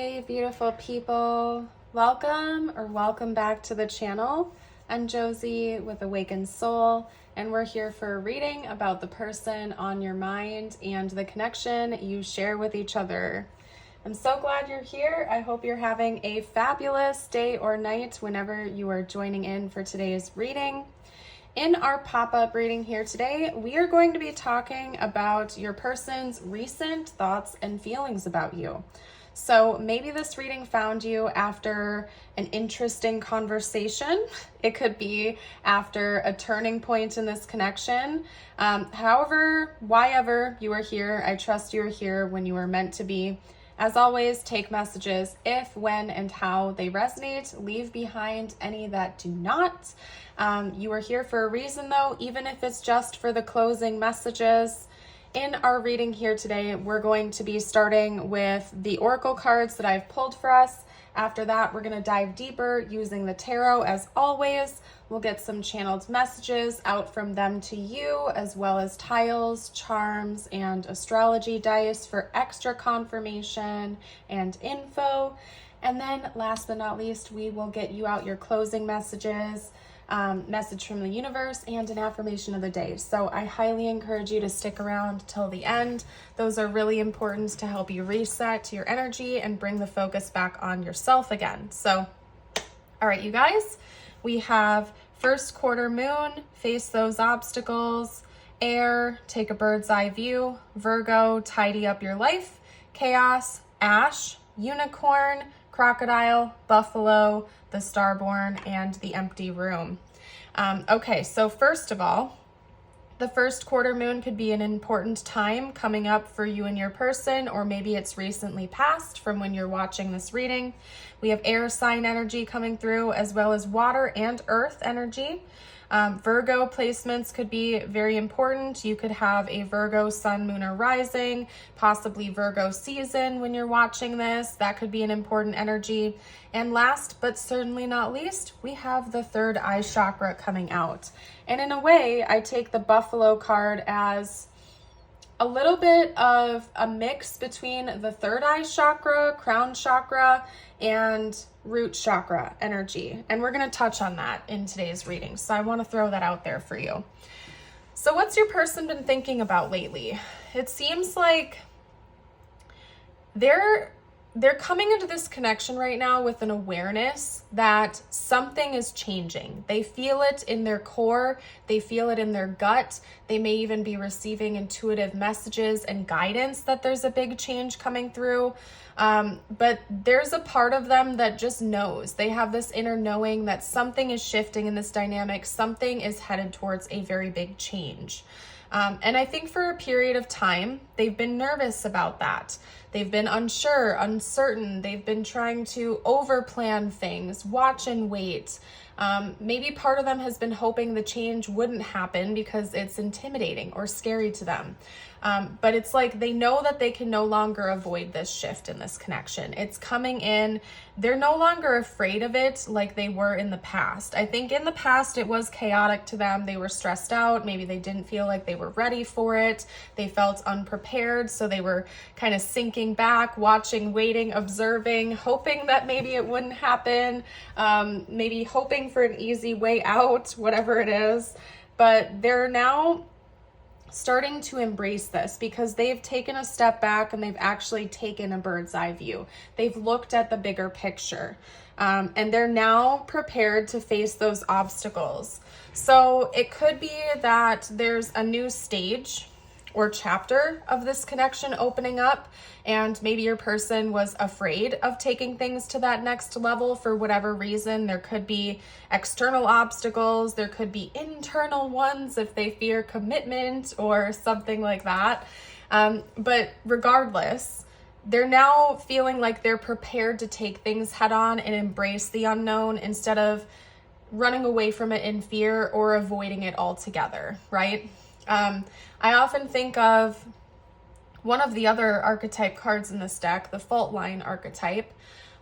Hey beautiful people, welcome back to the channel. I'm Josie with Awakened Soul, and we're here for a reading about the person on your mind and the connection you share with each other. I'm so glad you're here. I hope you're having a fabulous day or night whenever you are joining in for today's reading. In our pop-up reading here today, we are going to be talking about your person's recent thoughts and feelings about you. So maybe this reading found you after an interesting conversation. It could be after a turning point in this connection. However, whyever you are here, I trust you are here when you are meant to be. As always, take messages if, when, and how they resonate. Leave behind any that do not. You are here for a reason though, even if it's just for the closing messages. In our reading here today, we're going to be starting with the oracle cards that I've pulled for us. After that, we're going to dive deeper using the tarot as always. We'll get some channeled messages out from them to you, as well as tiles, charms, and astrology dice for extra confirmation and info. And then last but not least, we will get you out your closing messages, message from the universe, and an affirmation of the day. So I highly encourage you to stick around till the end. Those are really important to help you reset your energy and bring the focus back on yourself again. So, all right, you guys, we have first quarter moon, face those obstacles, air, take a bird's eye view, Virgo, tidy up your life, chaos, ash, unicorn, crocodile, buffalo, the starborn, and the empty room. Okay, so first of all, the first quarter moon could be an important time coming up for you and your person, or maybe it's recently passed from when you're watching this reading. We have air sign energy coming through, as well as water and earth energy. Virgo placements could be very important. You could have a Virgo sun, moon, or rising, possibly Virgo season when you're watching this. That could be an important energy. And last but certainly not least, we have the third eye chakra coming out. And in a way, I take the buffalo card as a little bit of a mix between the third eye chakra, crown chakra, and root chakra energy. And we're going to touch on that in today's reading. So I want to throw that out there for you. So what's your person been thinking about lately? It seems like they're coming into this connection right now with an awareness that something is changing. They feel it in their core. They feel it in their gut. They may even be receiving intuitive messages and guidance that there's a big change coming through. But there's a part of them that just knows. They have this inner knowing that something is shifting in this dynamic. Something is headed towards a very big change. And I think for a period of time, they've been nervous about that. They've been unsure, uncertain. They've been trying to overplan things, watch and wait. Maybe part of them has been hoping the change wouldn't happen because it's intimidating or scary to them. But it's like they know that they can no longer avoid this shift in this connection. It's coming in. They're no longer afraid of it like they were in the past. I think in the past it was chaotic to them. They were stressed out. Maybe they didn't feel like they were ready for it. They felt unprepared. So they were kind of sinking back, watching, waiting, observing, hoping that maybe it wouldn't happen. Maybe hoping for an easy way out, whatever it is. But they're now starting to embrace this because they've taken a step back and they've actually taken a bird's eye view. They've looked at the bigger picture, and they're now prepared to face those obstacles. So it could be that there's a new stage or chapter of this connection opening up, and maybe your person was afraid of taking things to that next level for whatever reason. There could be external obstacles, there could be internal ones if they fear commitment or something like that. But regardless, they're now feeling like they're prepared to take things head on and embrace the unknown instead of running away from it in fear or avoiding it altogether, right? I often think of one of the other archetype cards in this deck, the fault line archetype,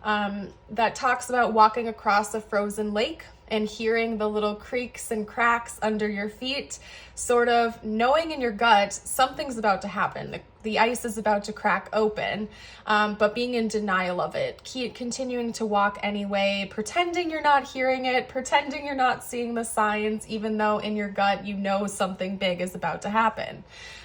that talks about walking across a frozen lake and hearing the little creaks and cracks under your feet, sort of knowing in your gut something's about to happen. the ice is about to crack open, but being in denial of it, continuing to walk anyway, pretending you're not hearing it, pretending you're not seeing the signs, even though in your gut you know something big is about to happen.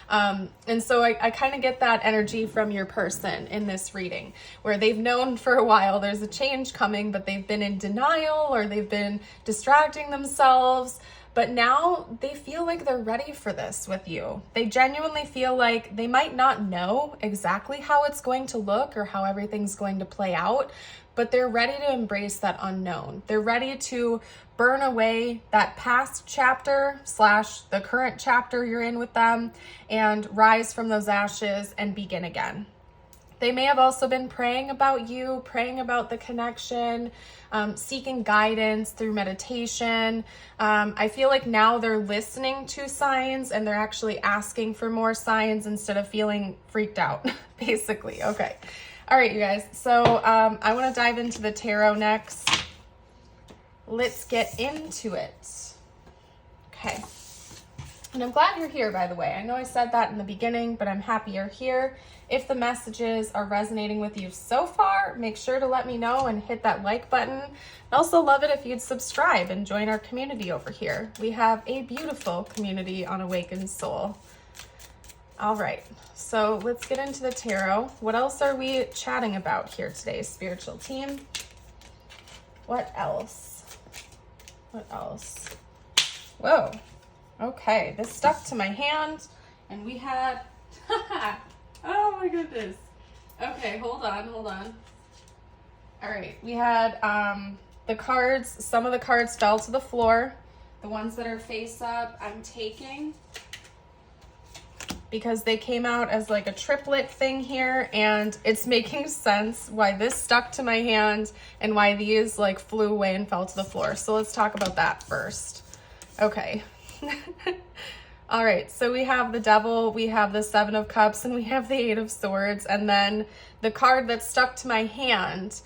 And so I kind of get that energy from your person in this reading, where they've known for a while there's a change coming, but they've been in denial or they've been distracting themselves. But now they feel like they're ready for this with you. They genuinely feel like they might not know exactly how it's going to look or how everything's going to play out, but they're ready to embrace that unknown. They're ready to burn away that past chapter / the current chapter you're in with them and rise from those ashes and begin again. They may have also been praying about you, praying about the connection, seeking guidance through meditation. I feel like now they're listening to signs and they're actually asking for more signs instead of feeling freaked out, basically. Okay. All right, you guys. So I want to dive into the tarot next. Let's get into it. Okay. And I'm glad you're here, by the way. I know I said that in the beginning, but I'm happy you're here. If the messages are resonating with you so far, make sure to let me know and hit that like button. I'd also love it if you'd subscribe and join our community over here. We have a beautiful community on Awakened Soul. All right, so let's get into the tarot. What else are we chatting about here today, spiritual team? What else? What else? Whoa. Okay, this stuck to my hand and we had, oh my goodness. Okay, hold on. All right, we had the cards, some of the cards fell to the floor. The ones that are face up, I'm taking because they came out as like a triplet thing here, and it's making sense why this stuck to my hand and why these like flew away and fell to the floor. So let's talk about that first. Okay. All right, so we have the Devil, we have the Seven of Cups, and we have the Eight of Swords, and then the card that stuck to my hand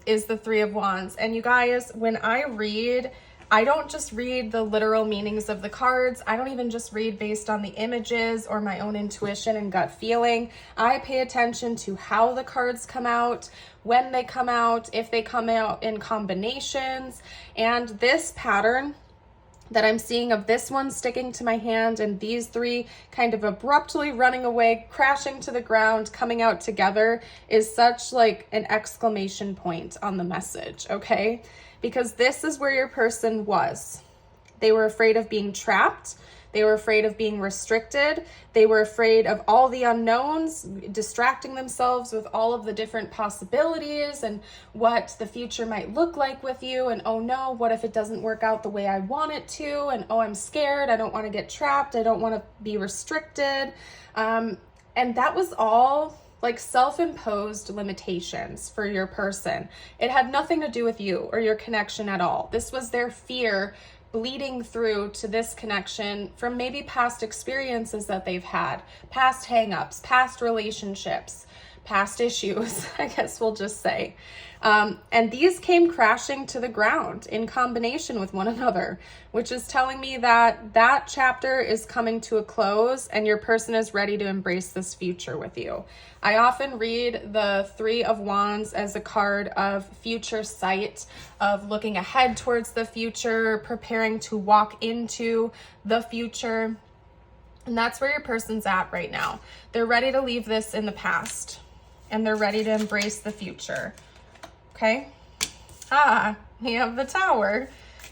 is the Three of Wands. And you guys, when I read, I don't just read the literal meanings of the cards. I don't even just read based on the images or my own intuition and gut feeling. I pay attention to how the cards come out, when they come out, if they come out in combinations, and this pattern that I'm seeing of this one sticking to my hand and these three kind of abruptly running away, crashing to the ground, coming out together is such like an exclamation point on the message, okay? Because this is where your person was. They were afraid of being trapped. They were afraid of being restricted. They were afraid of all the unknowns, distracting themselves with all of the different possibilities and what the future might look like with you. And oh no, what if it doesn't work out the way I want it to? And oh, I'm scared. I don't want to get trapped. I don't want to be restricted. And that was all like self-imposed limitations for your person. It had nothing to do with you or your connection at all. This was their fear bleeding through to this connection from maybe past experiences that they've had, past hangups, past relationships, past issues, I guess we'll just say. And these came crashing to the ground in combination with one another, which is telling me that that chapter is coming to a close and your person is ready to embrace this future with you. I often read the Three of Wands as a card of future sight, of looking ahead towards the future, preparing to walk into the future. And that's where your person's at right now. They're ready to leave this in the past and they're ready to embrace the future. Okay. We have the Tower.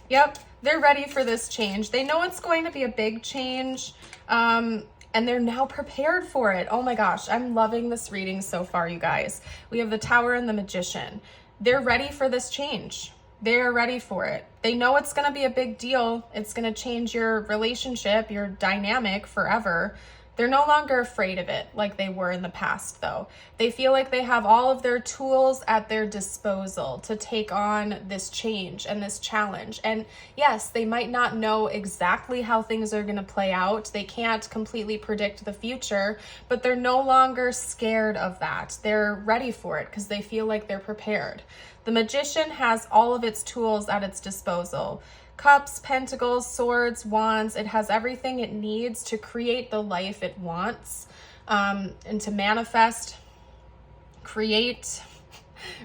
Yep. They're ready for this change. They know it's going to be a big change. And they're now prepared for it. Oh my gosh. I'm loving this reading so far, you guys. We have the Tower and the Magician. They're ready for this change. They're ready for it. They know it's going to be a big deal. It's going to change your relationship, your dynamic forever. They're no longer afraid of it like they were in the past, though. They feel like they have all of their tools at their disposal to take on this change and this challenge. And yes, they might not know exactly how things are going to play out. They can't completely predict the future, but they're no longer scared of that. They're ready for it because they feel like they're prepared. The Magician has all of its tools at its disposal. Cups, pentacles, swords, wands. It has everything it needs to create the life it wants. and to manifest, create,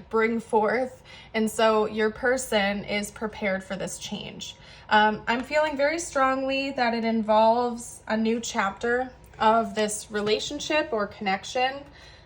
bring forth. And so your person is prepared for this change. I'm feeling very strongly that it involves a new chapter of this relationship or connection.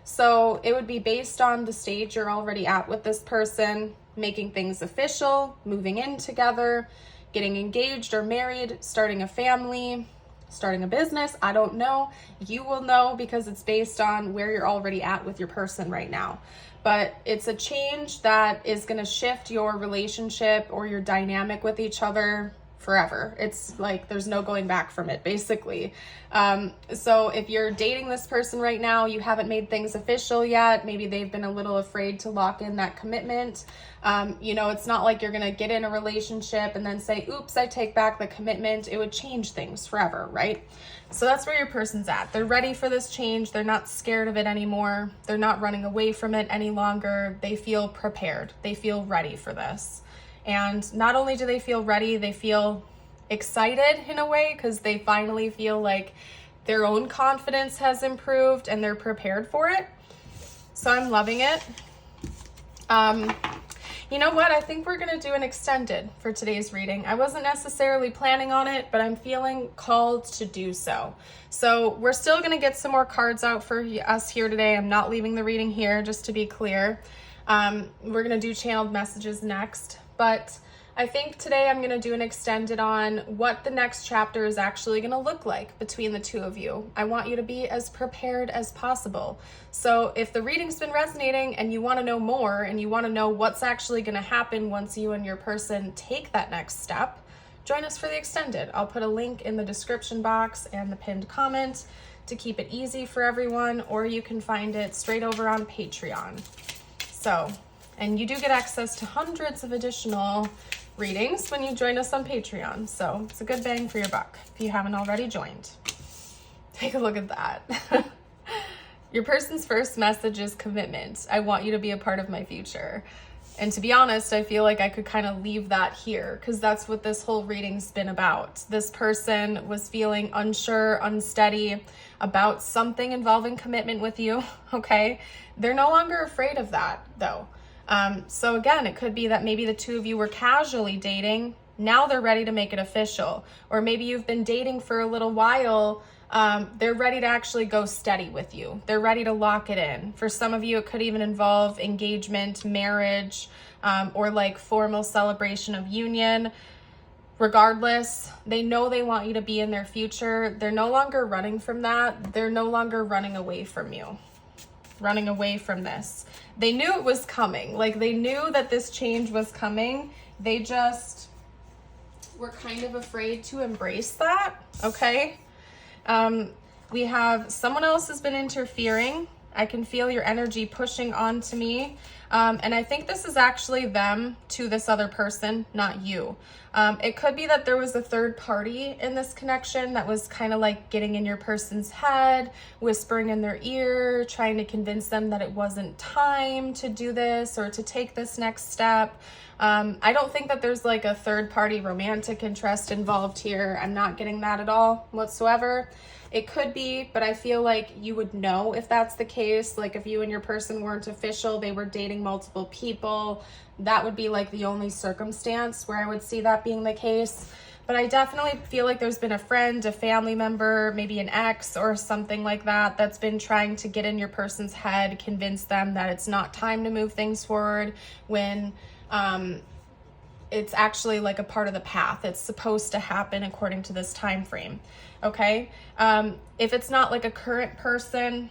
So it would be based on the stage you're already at with this person, making things official, moving in together, getting engaged or married, starting a family, starting a business. I don't know. You will know because it's based on where you're already at with your person right now. But it's a change that is going to shift your relationship or your dynamic with each other forever. It's like there's no going back from it, basically. So if you're dating this person right now, you haven't made things official yet, maybe they've been a little afraid to lock in that commitment. It's not like you're going to get in a relationship and then say, oops, I take back the commitment. It would change things forever, right? So that's where your person's at. They're ready for this change. They're not scared of it anymore. They're not running away from it any longer. They feel prepared. They feel ready for this. And not only do they feel ready, they feel excited in a way because they finally feel like their own confidence has improved and they're prepared for it. So I'm loving it. You know what? I think we're going to do an extended for today's reading. I wasn't necessarily planning on it, but I'm feeling called to do so. So we're still going to get some more cards out for us here today. I'm not leaving the reading here, just to be clear. We're going to do channeled messages next. But I think today I'm going to do an extended on what the next chapter is actually going to look like between the two of you. I want you to be as prepared as possible. So if the reading's been resonating and you want to know more and you want to know what's actually going to happen once you and your person take that next step, join us for the extended. I'll put a link in the description box and the pinned comment to keep it easy for everyone, or you can find it straight over on Patreon. And you do get access to hundreds of additional readings when you join us on Patreon. So it's a good bang for your buck if you haven't already joined. Take a look at that. Your person's first message is commitment. I want you to be a part of my future. And to be honest, I feel like I could kind of leave that here because that's what this whole reading's been about. This person was feeling unsure, unsteady about something involving commitment with you, okay? They're no longer afraid of that, though. So again, it could be that maybe the two of you were casually dating. Now they're ready to make it official. Or maybe you've been dating for a little while. They're ready to actually go steady with you. They're ready to lock it in. For some of you, it could even involve engagement, marriage, or like formal celebration of union. Regardless, they know they want you to be in their future. They're no longer running from that. They're no longer running away from you, running away from this. They knew it was coming. Like they knew that this change was coming. They just were kind of afraid to embrace that, okay? We have someone else has been interfering. I can feel your energy pushing onto me. And I think this is actually them to this other person, not you. It could be that there was a third party in this connection that was kind of like getting in your person's head, whispering in their ear, trying to convince them that it wasn't time to do this or to take this next step. I don't think that there's like a third party romantic interest involved here. I'm not getting that at all whatsoever. It could be, but I feel like you would know if that's the case. Like if you and your person weren't official, they were dating multiple people, that would be like the only circumstance where I would see that being the case. But I definitely feel like there's been a friend, a family member, maybe an ex or something like that that's been trying to get in your person's head, convince them that it's not time to move things forward when it's actually like a part of the path. It's supposed to happen according to this time frame. Okay. If it's not like a current person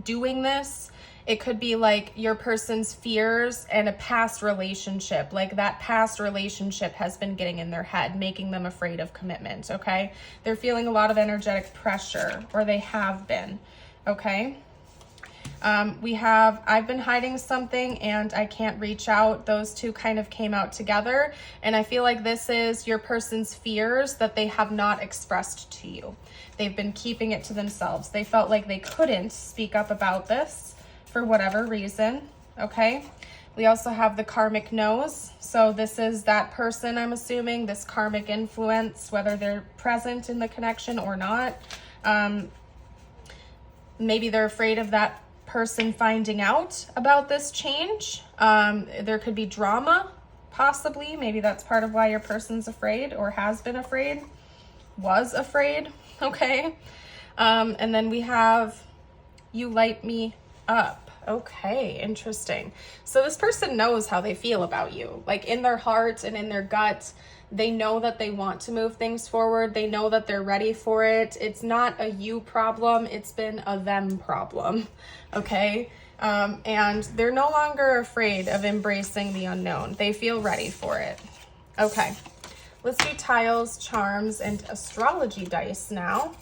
doing this, it could be like your person's fears and a past relationship. Like that past relationship has been getting in their head, making them afraid of commitment. Okay. They're feeling a lot of energetic pressure, or they have been. Okay. I've been hiding something and I can't reach out. Those two kind of came out together. And I feel like this is your person's fears that they have not expressed to you. They've been keeping it to themselves. They felt like they couldn't speak up about this for whatever reason. Okay. We also have the karmic nose. So this is that person, I'm assuming, this karmic influence, whether they're present in the connection or not. Maybe they're afraid of that person finding out about this change. There could be drama, possibly. Maybe that's part of why your person's afraid or has been afraid, was afraid, okay? And then we have, you light me up. Okay, interesting. So this person knows how they feel about you. Like in their heart and in their gut, they know that they want to move things forward. They know that they're ready for it. It's not a you problem. It's been a them problem, okay? And they're no longer afraid of embracing the unknown. They feel ready for it. Okay, let's do tiles, charms, and astrology dice now.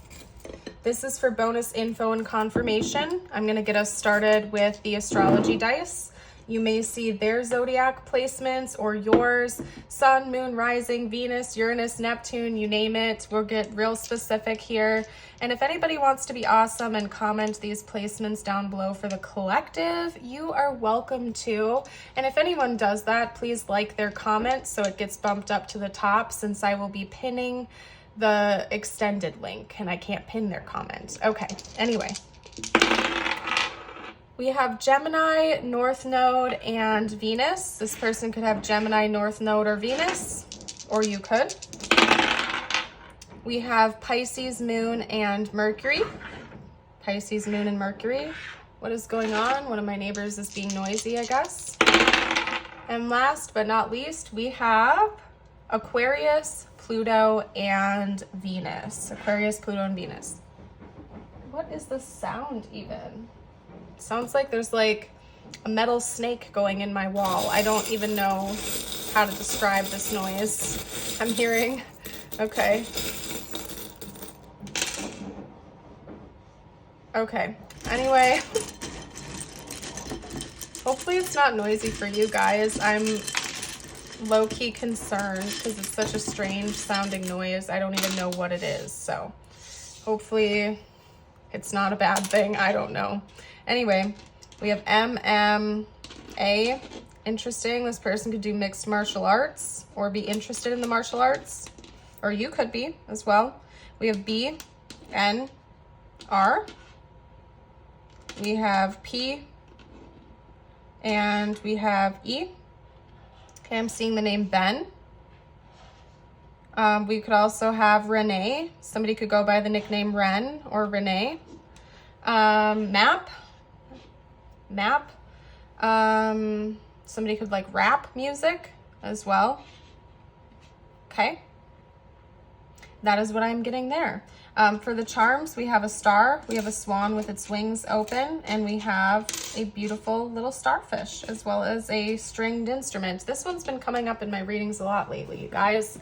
This is for bonus info and confirmation. I'm going to get us started with the astrology dice. You may see their zodiac placements or yours, sun, moon, rising, Venus, Uranus, Neptune, you name it. We'll get real specific here. And if anybody wants to be awesome and comment these placements down below for the collective, you are welcome to. And if anyone does that, please like their comment so it gets bumped up to the top, since I will be pinning the extended link and I can't pin their comment. Okay, anyway. We have Gemini, North Node, and Venus. This person could have Gemini, North Node, or Venus, or you could. We have Pisces, Moon, and Mercury. Pisces, Moon, and Mercury. What is going on? One of my neighbors is being noisy, I guess. And last but not least, we have Aquarius, Pluto, and Venus. Aquarius, Pluto, and Venus. What is the sound even? Sounds like there's like a metal snake going in my wall. I don't even know how to describe this noise I'm hearing. Okay. Okay. Anyway, hopefully it's not noisy for you guys. I'm low-key concerned because it's such a strange sounding noise. I don't even know what it is. So hopefully it's not a bad thing. I don't know. Anyway, we have MMA. Interesting. This person could do mixed martial arts or be interested in the martial arts, or you could be as well. We have BNR. We have P, and we have E. Okay, I'm seeing the name Ben. We could also have Renee. Somebody could go by the nickname Ren or Renee. Map. Somebody could like rap music as well. Okay. That is what I'm getting there. For the charms, we have a star, we have a swan with its wings open, and we have a beautiful little starfish, as well as a stringed instrument. This one's been coming up in my readings a lot lately, you guys.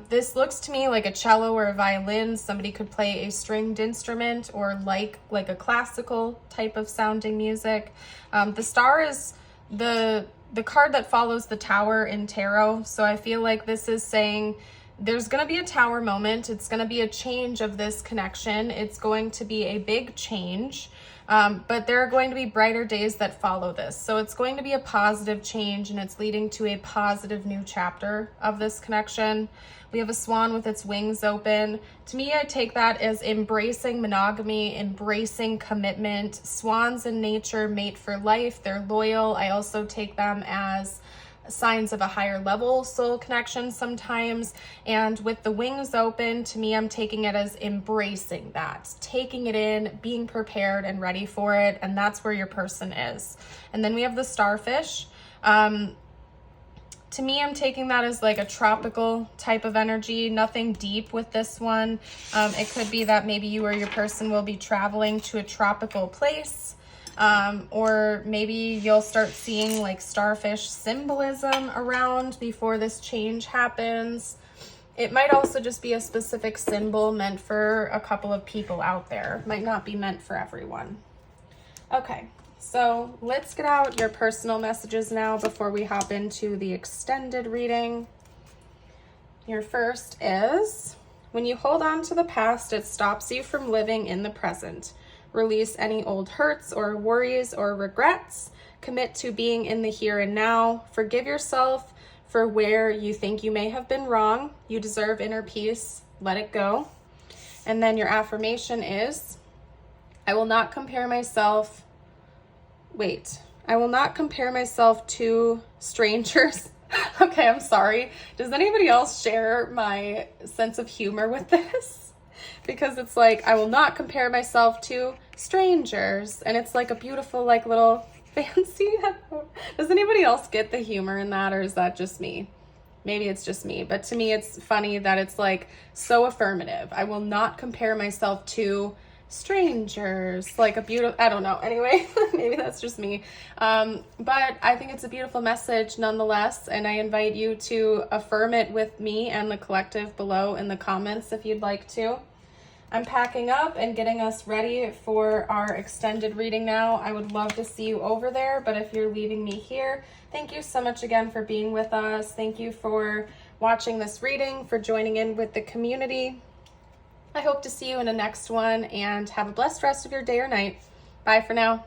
This looks to me like a cello or a violin. Somebody could play a stringed instrument or like a classical type of sounding music. The star is the card that follows the tower in tarot. So I feel like this is saying there's going to be a tower moment. It's going to be a change of this connection. It's going to be a big change. But there are going to be brighter days that follow this. So it's going to be a positive change, and it's leading to a positive new chapter of this connection. We have a swan with its wings open. To me, I take that as embracing monogamy, embracing commitment. Swans in nature mate for life. They're loyal. I also take them as signs of a higher level soul connection sometimes. And with the wings open, to me, I'm taking it as embracing that, taking it in, being prepared and ready for it. And that's where your person is. And then we have the starfish. To me, I'm taking that as like a tropical type of energy, nothing deep with this one. It could be that maybe you or your person will be traveling to a tropical place. Or maybe you'll start seeing like starfish symbolism around before this change happens. It might also just be a specific symbol meant for a couple of people out there. Might not be meant for everyone. Okay, so let's get out your personal messages now before we hop into the extended reading. Your first is, when you hold on to the past, it stops you from living in the present. Release any old hurts or worries or regrets. Commit to being in the here and now. Forgive yourself for where you think you may have been wrong. You deserve inner peace. Let it go. And then your affirmation is, I will not compare myself. Wait, I will not compare myself to strangers. Okay, I'm sorry. Does anybody else share my sense of humor with this? Because it's like, I will not compare myself to strangers. And it's like a beautiful, like, little fancy. Does anybody else get the humor in that, or is that just me? Maybe it's just me, but to me it's funny that it's like so affirmative. I will not compare myself to strangers. Like a beautiful, I don't know. Anyway, maybe that's just me. But I think it's a beautiful message nonetheless, and I invite you to affirm it with me and the collective below in the comments if you'd like to. I'm packing up and getting us ready for our extended reading now. I would love to see you over there, but if you're leaving me here, thank you so much again for being with us. Thank you for watching this reading, for joining in with the community. I hope to see you in the next one, and have a blessed rest of your day or night. Bye for now.